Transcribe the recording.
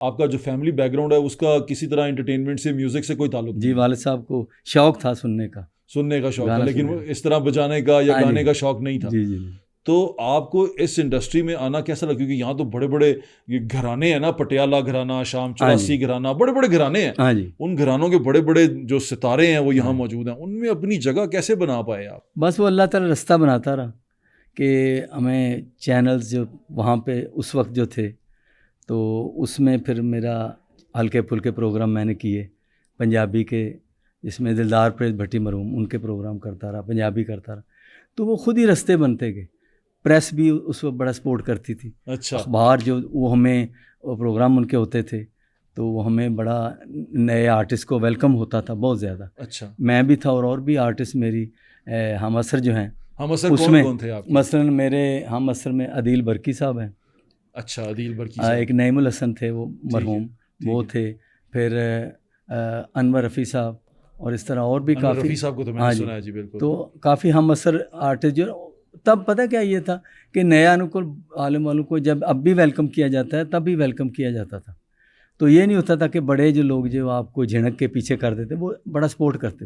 آپ کا جو فیملی بیک گراؤنڈ ہے اس کا کسی طرح انٹرٹینمنٹ سے، میوزک سے کوئی تعلق جی والد صاحب کو شوق تھا سننے کا شوق تھا، گانا لیکن سننے وہ اس طرح بجانے کا یا ہاں جی، گانے کا شوق نہیں تھا. جی جی تو آپ کو اس انڈسٹری میں آنا کیسا لگا؟ کیونکہ یہاں تو بڑے بڑے یہ گھرانے ہیں نا، پٹیالہ گھرانہ، شام 84 گھرانہ، بڑے بڑے گھرانے ہیں. ہاں جی. ان گھرانوں کے بڑے بڑے جو ستارے ہیں وہ یہاں موجود ہیں، ان میں اپنی جگہ کیسے بنا پائے آپ؟ بس وہ اللہ تعالیٰ رستہ بناتا رہا کہ ہمیں چینلز جو وہاں پہ اس وقت جو تھے تو اس میں پھر میرا ہلکے پھلکے پروگرام میں نے کیے پنجابی کے، جس میں دلدار پریز بھٹی مرحوم ان کے پروگرام کرتا رہا، پنجابی کرتا رہا. تو وہ خود ہی رستے بنتے گئے. پریس بھی اس وقت بڑا سپورٹ کرتی تھی. اچھا. اخبار جو وہ ہمیں پروگرام ان کے ہوتے تھے تو وہ ہمیں بڑا نئے آرٹسٹ کو ویلکم ہوتا تھا بہت زیادہ. اچھا. میں بھی تھا اور بھی آرٹسٹ میری ہم اثر جو ہیں ہم اثر اس میں کون تھے آپ؟ مثلاً میرے ہم اثر میں عدیل برکی صاحب ہیں. اچھا، عدیل برکی صاحب. ایک نعیم الحسن تھے وہ مرحوم، وہ تھے. پھر انور رفیع صاحب اور اس طرح اور بھی کافی. رفیع صاحب کو تو میں نے سنا ہے. جی بالکل. تو کافی ہم اثر آرٹسٹ جو تب پتہ کیا یہ تھا کہ نیا انوکل عالم والوں کو جب اب بھی ویلکم کیا جاتا ہے تب بھی ویلکم کیا جاتا تھا. تو یہ نہیں ہوتا تھا کہ بڑے جو لوگ جو آپ کو جھنک کے پیچھے کر دیتے، وہ بڑا سپورٹ کرتے تھے.